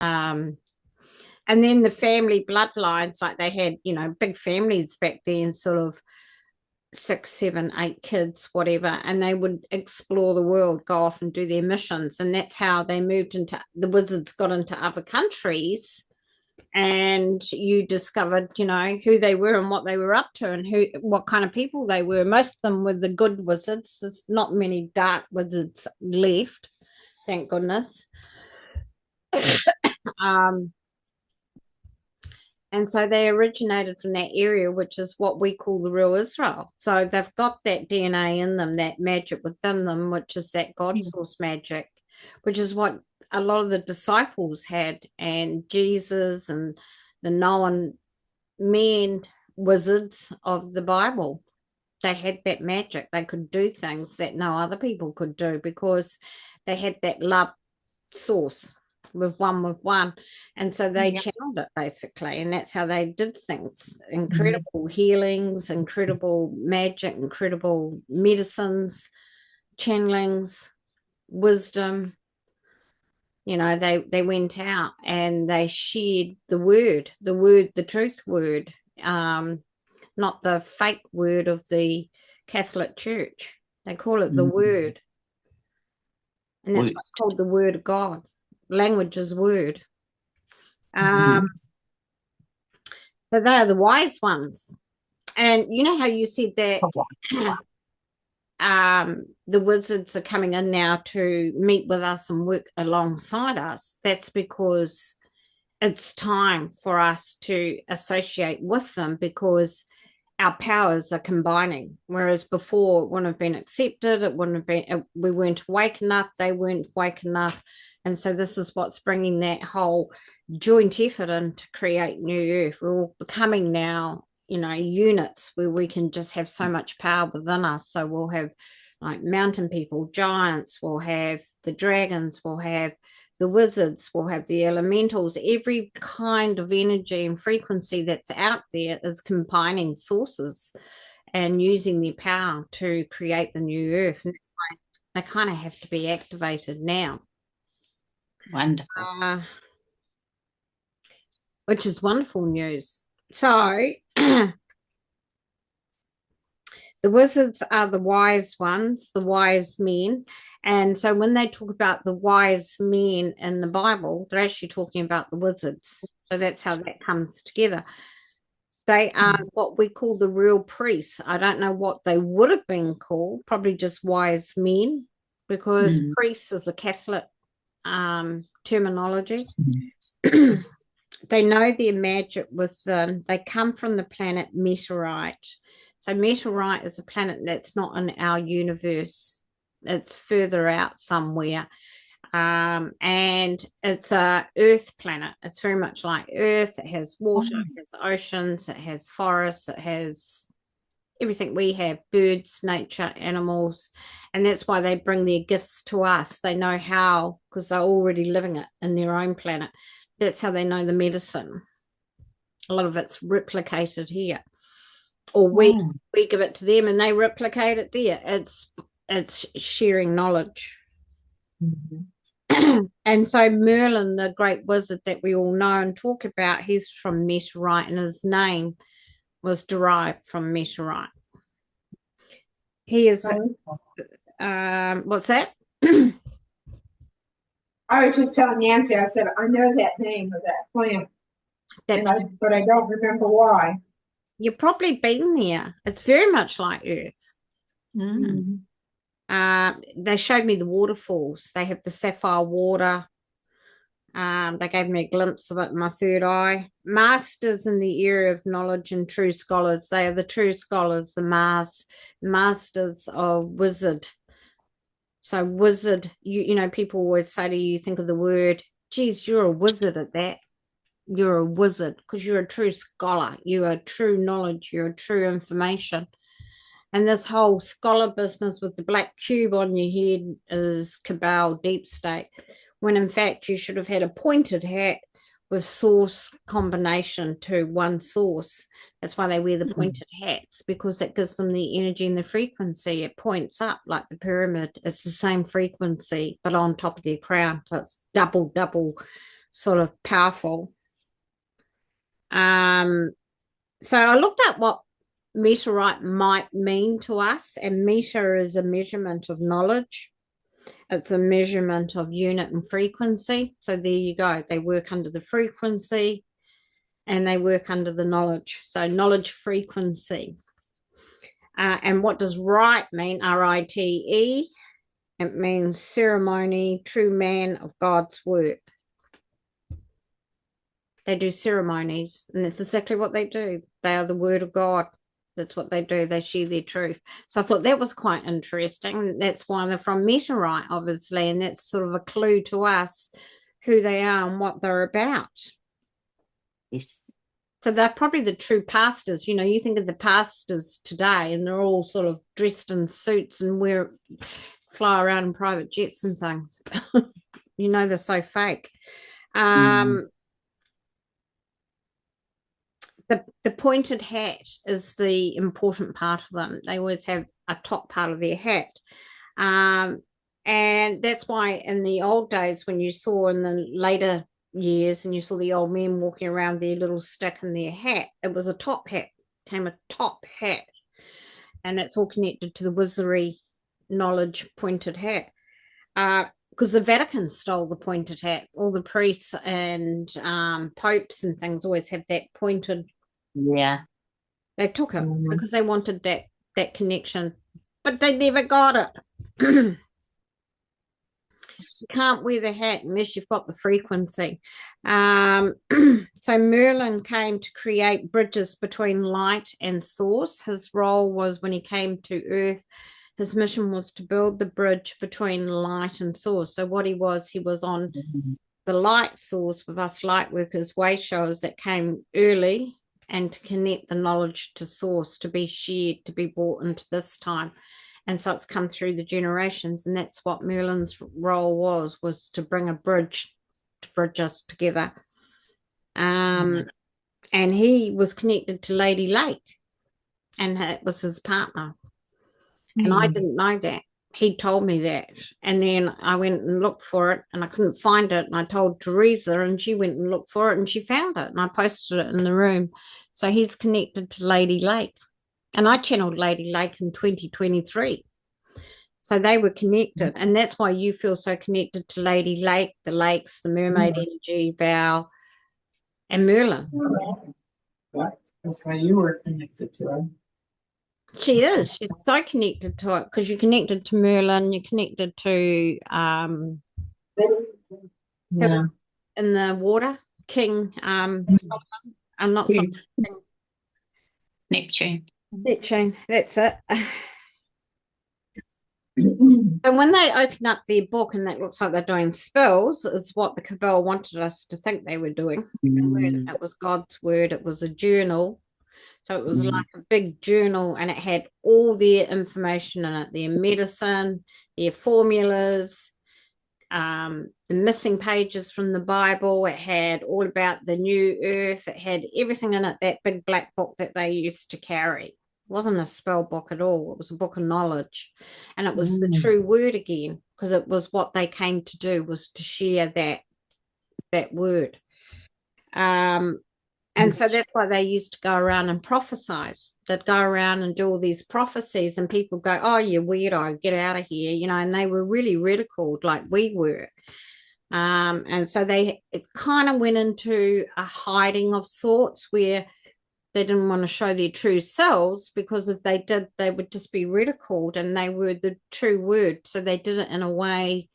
And then the family bloodlines, like they had, big families back then, sort of 6, 7, 8 kids, whatever, and they would explore the world, go off and do their missions. And that's how they moved into the wizards, got into other countries, and you discovered, who they were and what they were up to and what kind of people they were. Most of them were the good wizards. There's not many dark wizards left, thank goodness. And so they originated from that area, which is what we call the real Israel. So they've got that DNA in them, that magic within them, which is that God source magic, which is what a lot of the disciples had, and Jesus and the known men wizards of the Bible. They had that magic. They could do things that no other people could do because they had that love source with one, and so they channeled it basically, and that's how they did things. Incredible healings, incredible magic, incredible medicines, channelings, wisdom. They went out and they shared the truth word, not the fake word of the Catholic Church. They call it the word, and that's what's called the word of God. Language is word. So they're the wise ones. And you know how you said that the wizards are coming in now to meet with us and work alongside us? That's because it's time for us to associate with them, because our powers are combining, whereas before it wouldn't have been accepted. It wouldn't have been, we weren't awake enough, they weren't awake enough. And so this is what's bringing that whole joint effort in to create new earth. We're all becoming now, units where we can just have so much power within us. So we'll have like mountain people, giants, we'll have the dragons, we'll have the wizards, we'll have the elementals. Every kind of energy and frequency that's out there is combining sources and using their power to create the new earth. And that's why they kind of have to be activated now. Wonderful. Which is wonderful news. So the wizards are the wise ones, the wise men. And so when they talk about the wise men in the Bible, they're actually talking about the wizards. So that's how that comes together. They are what we call the real priests. I don't know what they would have been called, probably just wise men, because priest is a Catholic terminology. They know their magic with they come from the planet Meterite. So Meterite is a planet that's not in our universe. It's further out somewhere. And it's a earth planet. It's very much like Earth. It has water, it has oceans, it has forests, it has everything we have, birds, nature, animals. And that's why they bring their gifts to us. They know how, because they're already living it in their own planet. That's how they know the medicine. A lot of it's replicated here, or we give it to them and they replicate it there. It's sharing knowledge. And so Merlin, the great wizard that we all know and talk about, he's from Meterite, and his name was derived from Meterite. He is what's that? I was just telling Nancy, I said, I know that name of that plant, but I don't remember why. You've probably been there. It's very much like Earth. They showed me the waterfalls. They have the sapphire water. They gave me a glimpse of it in my third eye. Masters in the area of knowledge and true scholars. They are the true scholars, the masters of wizard. So wizard, people always say to you, think of the word, geez, you're a wizard at that. You're a wizard because you're a true scholar. You are true knowledge. You're true information. And this whole scholar business with the black cube on your head is cabal, deep state, when in fact you should have had a pointed hat with source combination to one source. That's why they wear the pointed hats, because it gives them the energy and the frequency. It points up like the pyramid. It's the same frequency, but on top of their crown. So it's double sort of powerful. So I looked up what meteorite might mean to us, and meter is a measurement of knowledge. It's a measurement of unit and frequency. So there you go. They work under the frequency and they work under the knowledge. So knowledge frequency. And what does right mean? RITE. It means ceremony, true man of God's work. They do ceremonies, and that's exactly what they do. They are the word of God. That's what they do. They share their truth. So I thought that was quite interesting. That's why they're from Meterite, obviously, and that's sort of a clue to us who they are and what they're about. Yes. So they're probably the true pastors. You know, you think of the pastors today, and they're all sort of dressed in suits and fly around in private jets and things. You know, they're so fake. The pointed hat is the important part of them. They always have a top part of their hat. And that's why in the old days, when you saw in the later years and you saw the old men walking around their little stick and their hat, it was a top hat, came a top hat. And it's all connected to the wizardry knowledge pointed hat. Because the Vatican stole the pointed hat. All the priests and popes and things always have that pointed. Yeah. They took it because they wanted that connection, but they never got it. You can't wear the hat unless you've got the frequency. So Merlin came to create bridges between light and source. His role was when he came to Earth, his mission was to build the bridge between light and source. So what he was on the light source with us light workers, way showers that came early, and to connect the knowledge to source, to be shared, to be brought into this time. And so it's come through the generations, and that's what Merlin's role was to bring a bridge, to bridge us together. And he was connected to Lady Lake, and it was his partner. And I didn't know that. He told me that. And then I went and looked for it, and I couldn't find it. And I told Teresa, and she went and looked for it, and she found it. And I posted it in the room. So he's connected to Lady Lake. And I channeled Lady Lake in 2023. So they were connected. And that's why you feel so connected to Lady Lake, the lakes, the mermaid energy, Val, and Merlin. That's why you were connected to her. She is. She's so connected to it because you're connected to Merlin. You're connected to Yeah. in the water, King Solomon. I'm not Solomon. Neptune. Neptune. That's it. And when they open up their book and that looks like they're doing spells, is what the Cabal wanted us to think they were doing. It was God's word. It was a journal. So it was like a big journal, and it had all their information in it, their medicine, their formulas, the missing pages from the Bible. It had all about the new earth. It had everything in it, that big black book that they used to carry. It wasn't a spell book at all. It was a book of knowledge. And it was the true word again, because it was what they came to do, was to share that word. And so that's why they used to go around and prophesize. They'd go around and do all these prophecies, and people go, "Oh, you weirdo, get out of here," you know. And they were really ridiculed, like we were. And so it kind of went into a hiding of sorts, where they didn't want to show their true selves, because if they did, they would just be ridiculed, and they were the true word. So they did it in a way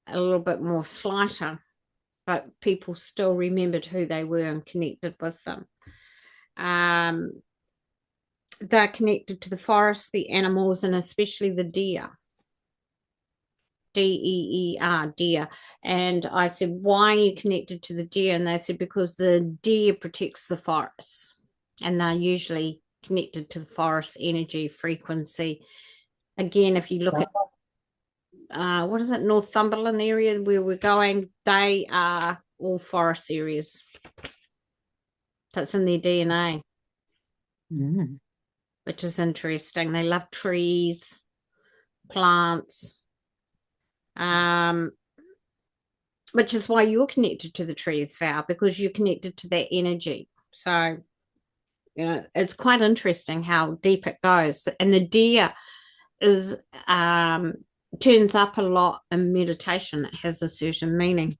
a little bit more slighter, but people still remembered who they were and connected with them. They're connected to the forest, the animals, and especially the deer. DEER, deer. And I said, "Why are you connected to the deer?" And they said, "Because the deer protects the forests." And they're usually connected to the forest energy frequency. Again, if you look at what is it, Northumberland area where we're going, they are all forest areas. That's in their DNA, which is interesting. They love trees, plants. which is why you're connected to the trees, Val, because you're connected to that energy. So, it's quite interesting how deep it goes. And the deer is turns up a lot in meditation. It has a certain meaning.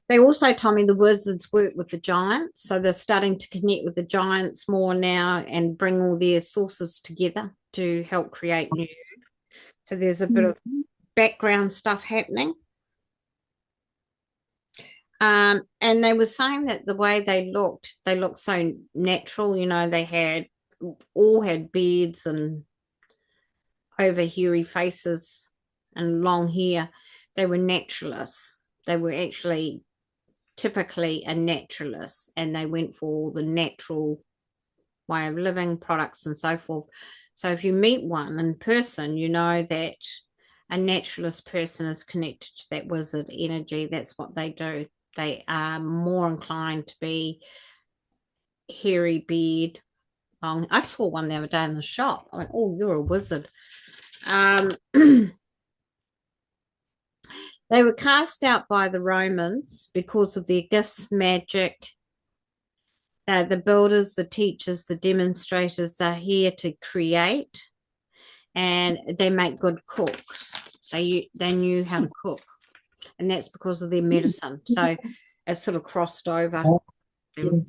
They also told me the wizards work with the giants, so they're starting to connect with the giants more now and bring all their sources together to help create new. So there's a bit of background stuff happening. And they were saying that the way they looked so natural. They all had beards and over hairy faces and long hair. They were naturalists. They were actually typically a naturalist, and they went for all the natural way of living, products and so forth. So if you meet one in person, you know that a naturalist person is connected to that wizard energy. That's what they do. They are more inclined to be hairy beard. I saw one the other day in the shop. I went, "Oh, you're a wizard." They were cast out by the Romans because of their gifts, magic. The builders, the teachers, the demonstrators are here to create, and they make good cooks. They knew how to cook, and that's because of their medicine. So it sort of crossed over. Good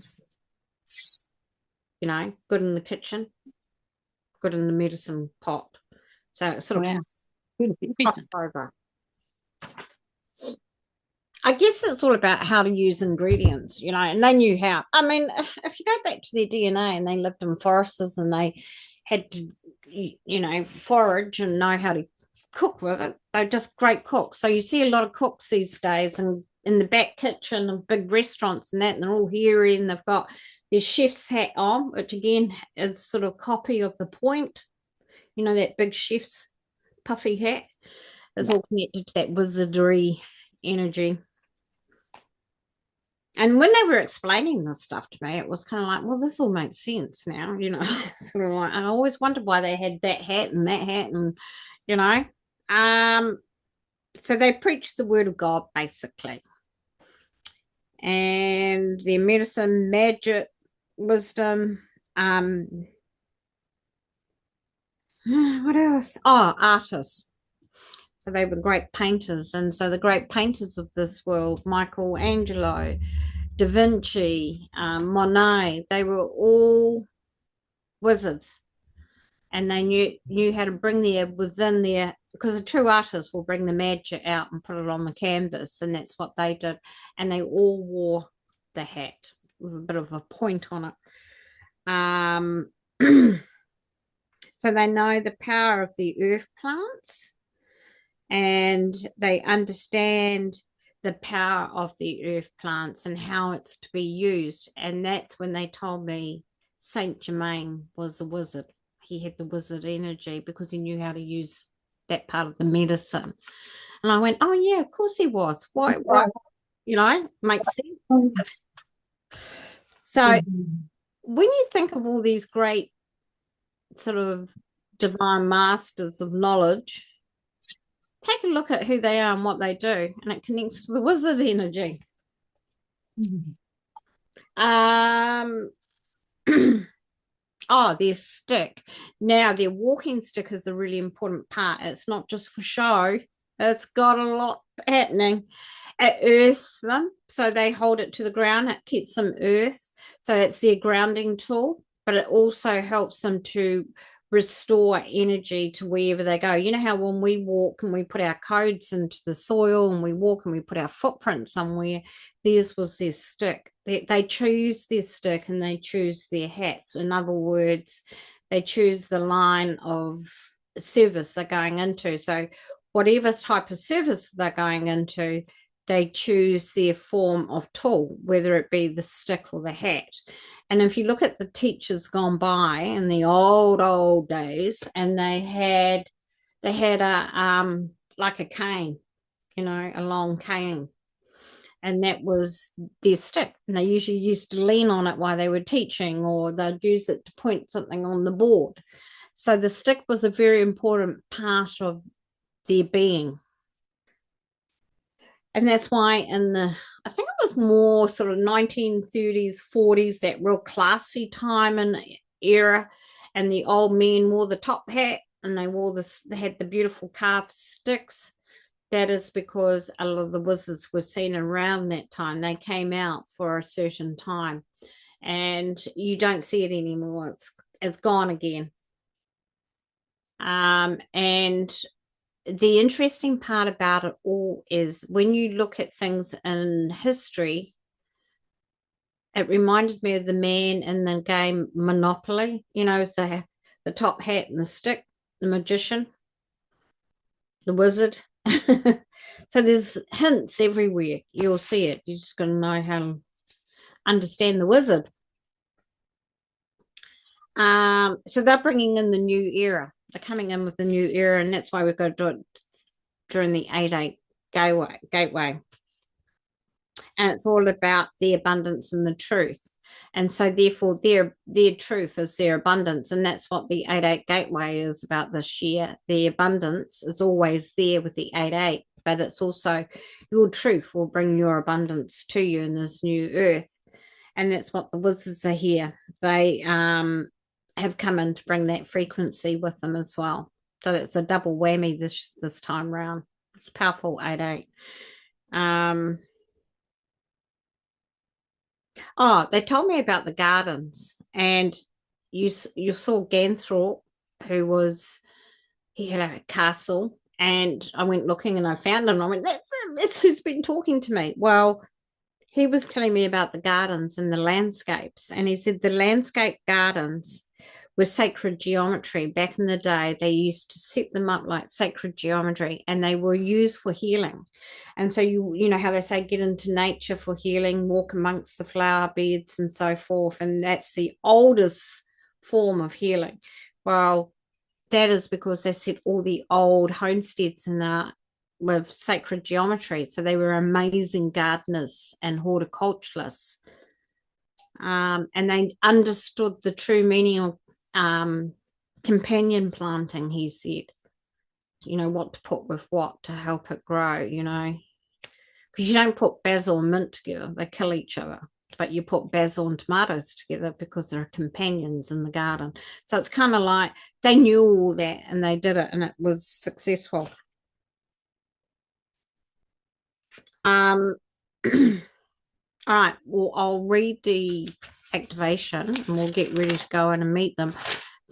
in the kitchen, good in the medicine pot. So it sort of crossed over. I guess it's all about how to use ingredients, and they knew how. I mean, if you go back to their DNA, and they lived in forests and they had to, forage and know how to cook with it, they're just great cooks. So you see a lot of cooks these days and in the back kitchen of big restaurants and that, and they're all hairy and they've got their chef's hat on, which again is sort of a copy of the point, that big chef's puffy hat. It's all connected to that wizardry energy. And when they were explaining this stuff to me, it was kind of like, well, this all makes sense now, sort of like, I always wondered why they had that hat and that hat, and, so they preached the word of God, basically. And their medicine, magic, wisdom, what else? Oh, artists. So they were great painters. And so the great painters of this world, Michelangelo, Da Vinci, Monet, they were all wizards, and they knew how to bring within their, because a true artist will bring the magic out and put it on the canvas, and that's what they did. And they all wore the hat with a bit of a point on it. So they know the power of the earth plants, and they understand the power of the earth plants and how it's to be used. And that's when they told me Saint Germain was a wizard. He had the wizard energy because he knew how to use that part of the medicine. And I went, oh yeah, of course he was. Why makes sense. So when you think of all these great sort of divine masters of knowledge, take a look at who they are and what they do, and it connects to the wizard energy. Their stick. Now, their walking stick is a really important part. It's not just for show. It's got a lot happening. It earths them, so they hold it to the ground. It keeps them earth, so it's their grounding tool, but it also helps them to restore energy to wherever they go. You know how when we walk and we put our codes into the soil and we walk and we put our footprint somewhere, theirs was their stick. They choose their stick and they choose their hats. In other words, they choose the line of service they're going into. So whatever type of service they're going into, they choose their form of tool, whether it be the stick or the hat. And if you look at the teachers gone by in the old days, and they had a like a cane, a long cane, and that was their stick. And they usually used to lean on it while they were teaching, or they'd use it to point something on the board. So the stick was a very important part of their being. And that's why in the, I think it was more sort of 1930s, 40s, that real classy time and era, and the old men wore the top hat and they wore this, they had the beautiful carved sticks. That is because a lot of the wizards were seen around that time. They came out for a certain time, and you don't see it anymore. It's gone again. And the interesting part about it all is when you look at things in history, it reminded me of the man in the game Monopoly, you know, the top hat and the stick, the magician, the wizard. So there's hints everywhere. You'll see it. You just got to know how to understand the wizard. So they're bringing in the new era. They're coming in with the new era, and that's why we've got to do it during the 8-8 gateway. And it's all about the abundance and the truth. And so therefore their truth is their abundance. And that's what the 8-8 gateway is about this year. The abundance is always there with the 8-8, but it's also your truth will bring your abundance to you in this new earth. And that's what the wizards are here. They have come in to bring that frequency with them as well. So it's a double whammy this time round. It's powerful 8-8. Oh, they told me about the gardens, and you saw Ganthrope, he had a castle, and I went looking and I found him. I went, that's who's been talking to me. Well, he was telling me about the gardens and the landscapes, and he said the landscape gardens were sacred geometry. Back in the day, they used to set them up like sacred geometry, and they were used for healing. And so you know how they say get into nature for healing, walk amongst the flower beds and so forth, and that's the oldest form of healing. Well, that is because they set all the old homesteads in with sacred geometry. So they were amazing gardeners and horticulturalists. And they understood the true meaning of companion planting, he said. You know, what to put with what to help it grow, you know. Because you don't put basil and mint together. They kill each other. But you put basil and tomatoes together because they're companions in the garden. So it's kind of like they knew all that and they did it and it was successful. All right, well, I'll read the activation and we'll get ready to go in and meet them.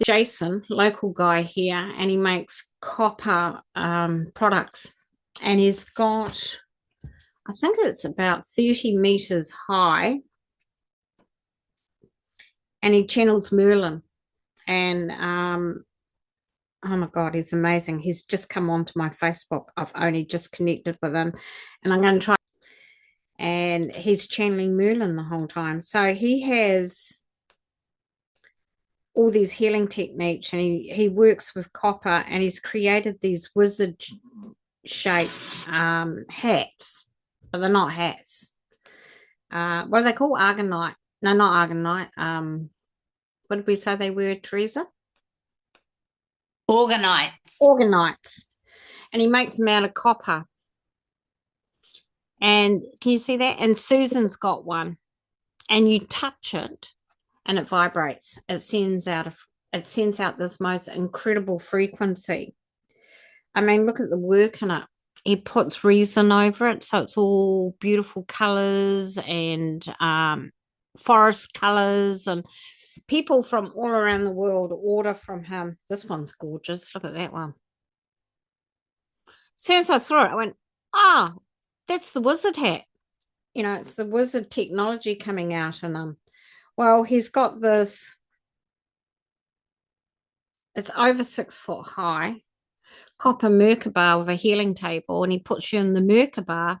Jason, local guy here, and he makes copper products, and he's got, I think it's about 30 meters high, and he channels Merlin, and oh my God, he's amazing. He's just come onto my Facebook. I've only just connected with him, and I'm going to try. And he's channeling Merlin the whole time. So he has all these healing techniques, and he works with copper, and he's created these wizard shaped hats, but they're not hats. What are they called? Argonite. No, not argonite. What did we say they were, Teresa? Organites. And he makes them out of copper. And can you see that? And Susan's got one, and you touch it and it vibrates. It sends out this most incredible frequency. I mean, look at the work in it. He puts resin over it, so it's all beautiful colors and forest colors, and people from all around the world order from him. This one's gorgeous. Look at that one. As soon as I saw it, I went, that's the wizard hat. You know, it's the wizard technology coming out. And well, he's got this, it's over 6 foot high, copper Merkaba with a healing table, and he puts you in the Merkaba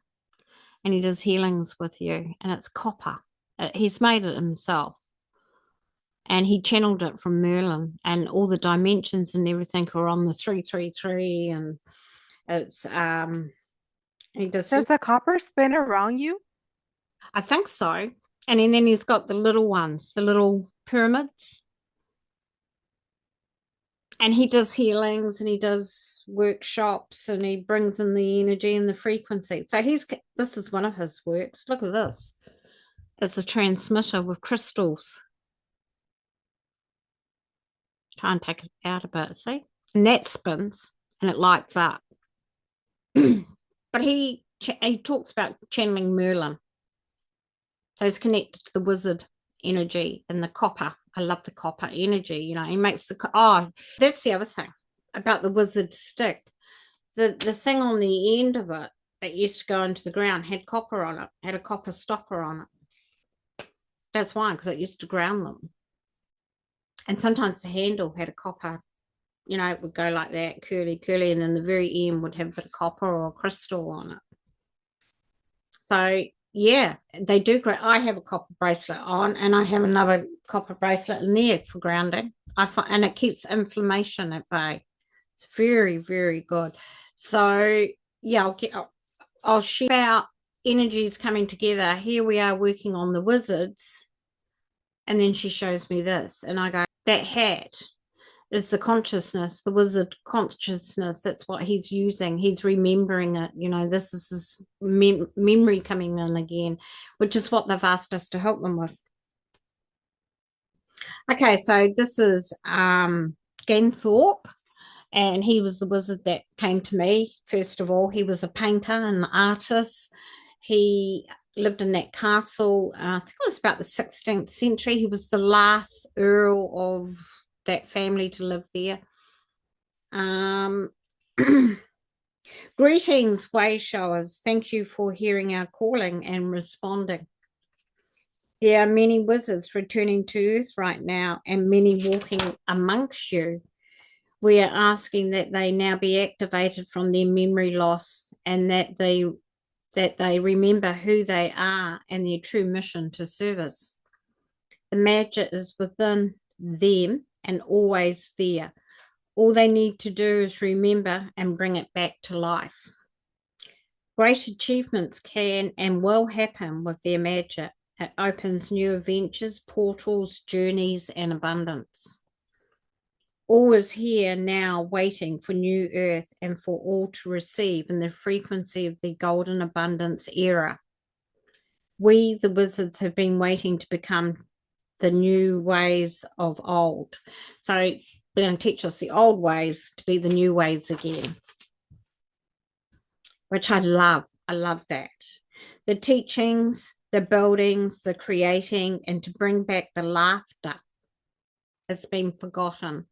and he does healings with you, and it's copper. He's made it himself, and he channeled it from Merlin, and all the dimensions and everything are on the 333, and it's he does the copper spin around you? I think so. And then he's got the little ones, the little pyramids. And he does healings, and he does workshops, and he brings in the energy and the frequency. So this is one of his works. Look at this. It's a transmitter with crystals. Try and take it out a bit, see? And that spins and it lights up. But he talks about channeling Merlin. So he's connected to the wizard energy and the copper. I love the copper energy. You know, he makes that's the other thing about the wizard stick. The thing on the end of it that used to go into the ground had copper on it, had a copper stopper on it. That's why, because it used to ground them. And sometimes the handle had a copper, you know, it would go like that, curly, and then the very end would have a bit of copper or a crystal on it. So, yeah, they do. I have a copper bracelet on, and I have another copper bracelet in there for grounding. And it keeps inflammation at bay. It's very, very good. So, yeah, I'll share out energies coming together. Here we are working on the wizards. And then she shows me this, and I go, that hat is the consciousness, the wizard consciousness. That's what he's using. He's remembering it. You know, this is his memory coming in again, which is what they've asked us to help them with. Okay, so this is Ganthrope, and he was the wizard that came to me. First of all, he was a painter and an artist. He lived in that castle. I think it was about the 16th century. He was the last earl of that family to live there. Greetings, way showers. Thank you for hearing our calling and responding. There are many wizards returning to Earth right now, and many walking amongst you. We are asking that they now be activated from their memory loss, and that they remember who they are and their true mission to service. The magic is within them and always there. All they need to do is remember and bring it back to life. Great achievements can and will happen with their magic. It opens new adventures, portals, journeys, and abundance. All is here now, waiting for new earth and for all to receive in the frequency of the golden abundance era. We, the wizards, have been waiting to become the new ways of old. So we're going to teach us the old ways to be the new ways again, which I love. I love that. The teachings, the buildings, the creating, and to bring back the laughter. It's been forgotten.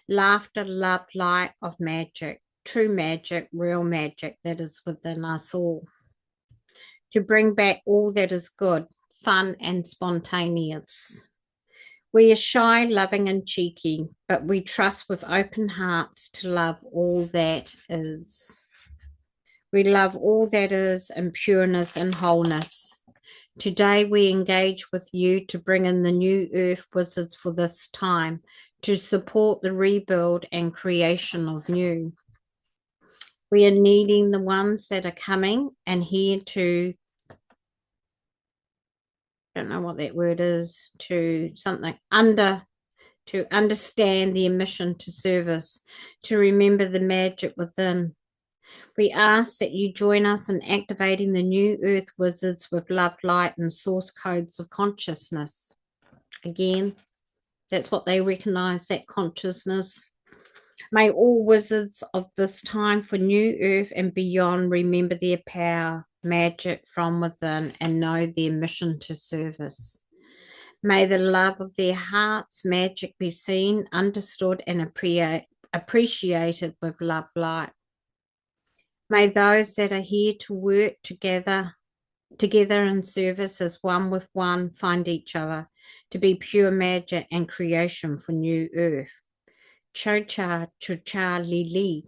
Laughter, love, light of magic, true magic, real magic that is within us all. To bring back all that is good, fun, and spontaneous. We are shy, loving, and cheeky, but we trust with open hearts to love all that is. We love all that is in pureness and wholeness. Today we engage with you to bring in the new earth wizards for this time, to support the rebuild and creation of new. We are needing the ones that are coming and here to, I don't know what that word is, to understand their mission to service, to remember the magic within. We ask that you join us in activating the new earth wizards with love, light, and source codes of consciousness. Again, that's what they recognize, that consciousness. May all wizards of this time for new earth and beyond remember their power, magic from within, and know their mission to service. May the love of their hearts' magic be seen, understood, and appreciated with love, light. May those that are here to work together in service as one with one find each other to be pure magic and creation for new earth. Cho-cha, cho-cha, li-li.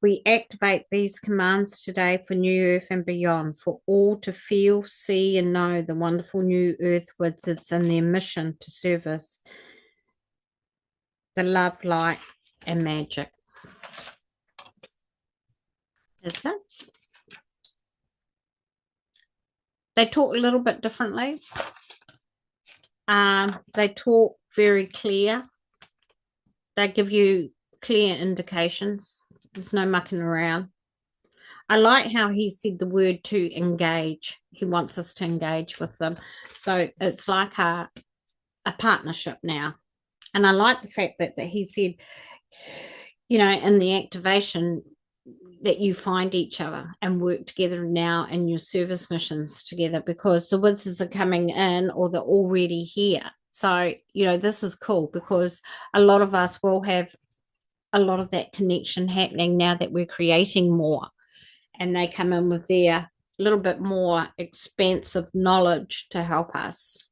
We activate these commands today for new earth and beyond, for all to feel, see, and know the wonderful new earth wizards and their mission to service the love, light, and magic. That's it. They talk a little bit differently. They talk very clear. They give you clear indications. There's no mucking around. I like how he said the word to engage. He wants us to engage with them. So it's like a partnership now. And I like the fact that he said, in the activation, that you find each other and work together now in your service missions together, because the wizards are coming in or they're already here. So, this is cool because a lot of us will have a lot of that connection happening now that we're creating more, and they come in with their little bit more expansive knowledge to help us.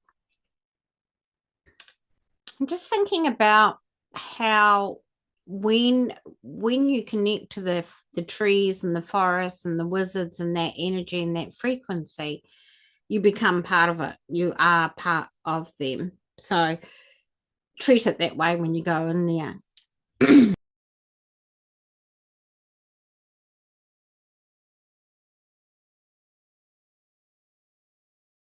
I'm just thinking about how when you connect to the trees and the forests and the wizards and that energy and that frequency, you become part of it. You are part of them. So treat it that way when you go in there.